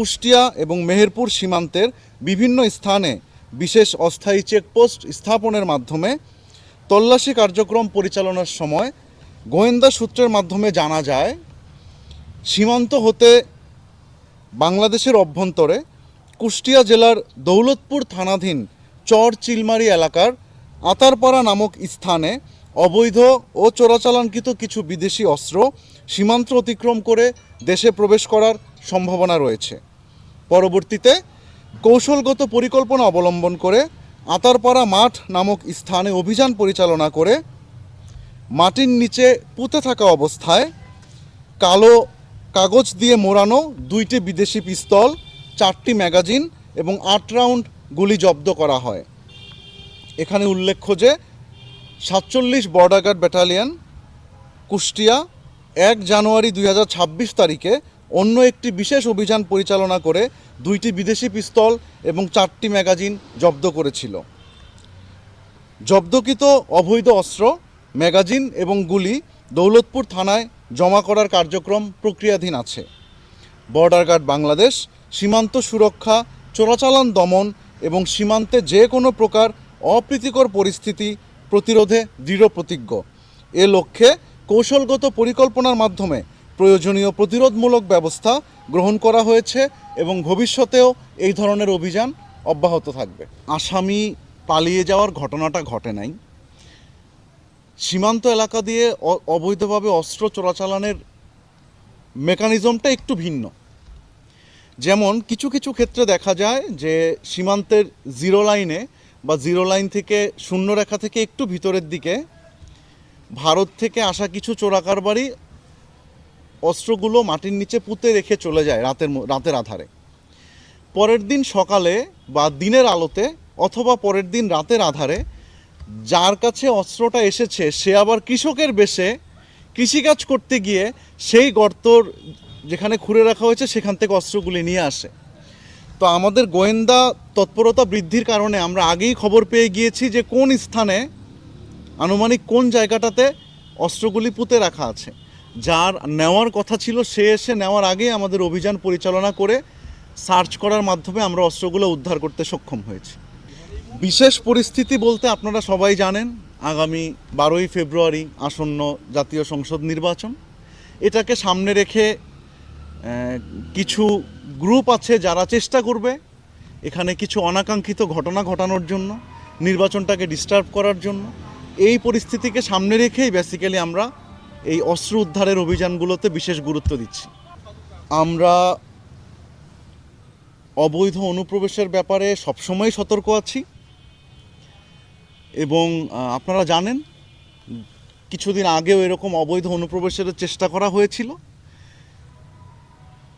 কুষ্টিয়া এবং মেহেরপুর সীমান্তের বিভিন্ন স্থানে বিশেষ অস্থায়ী চেকপোস্ট স্থাপনের মাধ্যমে তল্লাশি কার্যক্রম পরিচালনার সময় গোয়েন্দা সূত্রের মাধ্যমে জানা যায় সীমান্ত হতে বাংলাদেশের অভ্যন্তরে কুষ্টিয়া জেলার দৌলতপুর থানাধীন চর চিলমারি এলাকার আতারপাড়া নামক স্থানে অবৈধ ও চোরাচালানকৃত কিছু বিদেশি অস্ত্র সীমান্ত অতিক্রম করে দেশে প্রবেশ করার সম্ভাবনা রয়েছে। পরবর্তীতে কৌশলগত পরিকল্পনা অবলম্বন করে আতারপাড়া মাঠ নামক স্থানে অভিযান পরিচালনা করে মাটির নিচে পুঁতে থাকা অবস্থায় কালো কাগজ দিয়ে মোড়ানো 2টি বিদেশি পিস্তল, 4টি ম্যাগাজিন এবং 8 রাউন্ড গুলি জব্দ করা হয়। এখানে উল্লেখ্য যে 47 বর্ডার গার্ড ব্যাটালিয়ন কুষ্টিয়া 1 জানুয়ারি 2026 তারিখে অন্য একটি বিশেষ অভিযান পরিচালনা করে 2টি বিদেশি পিস্তল এবং 4টি ম্যাগাজিন জব্দ করেছিল। জব্দকৃত অবৈধ অস্ত্র, ম্যাগাজিন এবং গুলি দৌলতপুর থানায় জমা করার কার্যক্রম প্রক্রিয়াধীন আছে। বর্ডার গার্ড বাংলাদেশ সীমান্ত সুরক্ষা, চোরাচালান দমন এবং সীমান্তে যে কোনো প্রকার অপ্রীতিকর পরিস্থিতি প্রতিরোধে দৃঢ় প্রতিজ্ঞ। এ লক্ষ্যে কৌশলগত পরিকল্পনার মাধ্যমে প্রয়োজনীয় প্রতিরোধমূলক ব্যবস্থা গ্রহণ করা হয়েছে এবং ভবিষ্যতেও এই ধরনের অভিযান অব্যাহত থাকবে। আসামি পালিয়ে যাওয়ার ঘটনাটা ঘটে নাই। সীমান্ত এলাকা দিয়ে অবৈধভাবে অস্ত্র চোরাচালানের মেকানিজমটা একটু ভিন্ন। যেমন কিছু কিছু ক্ষেত্রে দেখা যায় যে সীমান্তের জিরো লাইনে বা জিরো লাইন থেকে শূন্য রেখা থেকে একটু ভিতরের দিকে ভারত থেকে আসা কিছু চোরাকারবারি অস্ত্রগুলো মাটির নিচে পুঁতে রেখে চলে যায় রাতের আধারে। পরের দিন সকালে বা দিনের আলোতে অথবা পরের দিন রাতের আধারে যার কাছে অস্ত্রটা এসেছে সে আবার কৃষকের বেশে কৃষিকাজ করতে গিয়ে সেই গর্তর যেখানে খুঁড়ে রাখা হয়েছে সেখান থেকে অস্ত্রগুলি নিয়ে আসে। তো আমাদের গোয়েন্দা তৎপরতা বৃদ্ধির কারণে আমরা আগেই খবর পেয়ে গিয়েছি যে কোন স্থানে আনুমানিক কোন জায়গাটাতে অস্ত্রগুলি পুঁতে রাখা আছে। যার নেওয়ার কথা ছিল সে এসে নেওয়ার আগেই আমাদের অভিযান পরিচালনা করে সার্চ করার মাধ্যমে আমরা অস্ত্রগুলো উদ্ধার করতে সক্ষম হয়েছি। বিশেষ পরিস্থিতি বলতে আপনারা সবাই জানেন আগামী 12ই ফেব্রুয়ারি আসন্ন জাতীয় সংসদ নির্বাচন। এটাকে সামনে রেখে কিছু গ্রুপ আছে যারা চেষ্টা করবে এখানে কিছু অনাকাঙ্ক্ষিত ঘটনা ঘটানোর জন্য, নির্বাচনটাকে ডিস্টার্ব করার জন্য। এই পরিস্থিতিকে সামনে রেখেই বেসিক্যালি আমরা এই অস্ত্র উদ্ধারের অভিযানগুলোতে বিশেষ গুরুত্ব দিচ্ছি। আমরা অবৈধ অনুপ্রবেশের ব্যাপারে সবসময় সতর্ক আছি এবং আপনারা জানেন কিছুদিন আগেও এরকম অবৈধ অনুপ্রবেশের চেষ্টা করা হয়েছিল।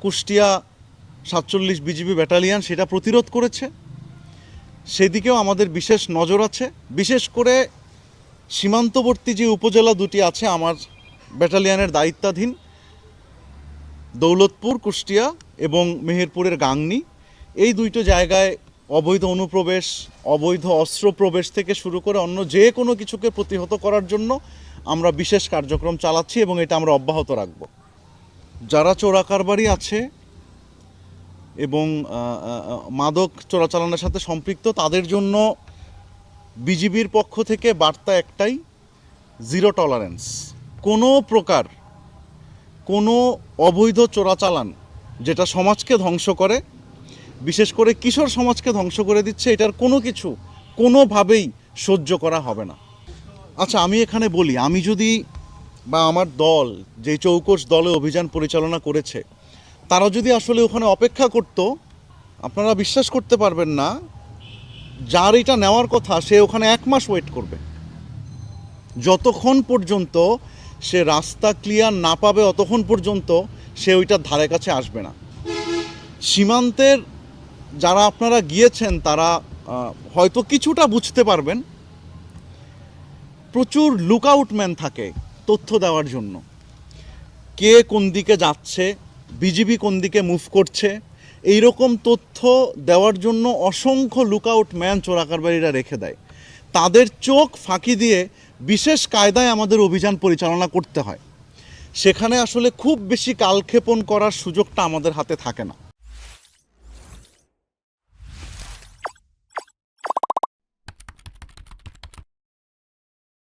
কুষ্টিয়া 47 বিজিবি ব্যাটালিয়ন সেটা প্রতিরোধ করেছে। সেদিকেও আমাদের বিশেষ নজর আছে। বিশেষ করে সীমান্তবর্তী যে উপজেলা দুটি আছে আমার ব্যাটালিয়নের দায়িত্বাধীন, দৌলতপুর কুষ্টিয়া এবং মেহেরপুরের গাংনী, এই দুইটো জায়গায় অবৈধ অনুপ্রবেশ, অবৈধ অস্ত্র প্রবেশ থেকে শুরু করে অন্য যে কোনো কিছুকে প্রতিহত করার জন্য আমরা বিশেষ কার্যক্রম চালাচ্ছি এবং এটা আমরা অব্যাহত রাখব। যারা চোরাকারবারি আছে এবং মাদক চোরাচালানের সাথে সম্পৃক্ত তাদের জন্য বিজিবির পক্ষ থেকে বার্তা একটাই, জিরো টলারেন্স। কোনো প্রকার কোনো অবৈধ চোরাচালান যেটা সমাজকে ধ্বংস করে, বিশেষ করে কিশোর সমাজকে ধ্বংস করে দিচ্ছে, এটার কোনো কিছু কোনোভাবেই সহ্য করা হবে না। আচ্ছা, আমি এখানে বলি, আমি যদি বা আমার দল যে চৌকস দলে অভিযান পরিচালনা করেছে তারা যদি আসলে ওখানে অপেক্ষা করত, আপনারা বিশ্বাস করতে পারবেন না, যার এটা নেওয়ার কথা সে ওখানে 1 মাস ওয়েট করবে। যতক্ষণ পর্যন্ত সে রাস্তা ক্লিয়ার না পাবে ততক্ষণ পর্যন্ত সে ওইটার ধারে কাছে আসবে না। সীমান্তের যারা আপনারা গিয়েছেন তারা হয়তো কিছুটা বুঝতে পারবেন, প্রচুর লুকআউটম্যান থাকে তথ্য দেওয়ার জন্য। কে কোন দিকে যাচ্ছে, বিজিবি কোন দিকে মুভ করছে, এই রকম তথ্য দেওয়ার জন্য অসংখ্য লুকআউটম্যান চোরাকারবারিরা রেখে দেয়। তাদের চোখ ফাঁকি দিয়ে বিশেষ কায়দায় আমাদের অভিযান পরিচালনা করতে হয়। সেখানে আসলে খুব বেশি কালক্ষেপণ করার সুযোগটা আমাদের হাতে থাকে না।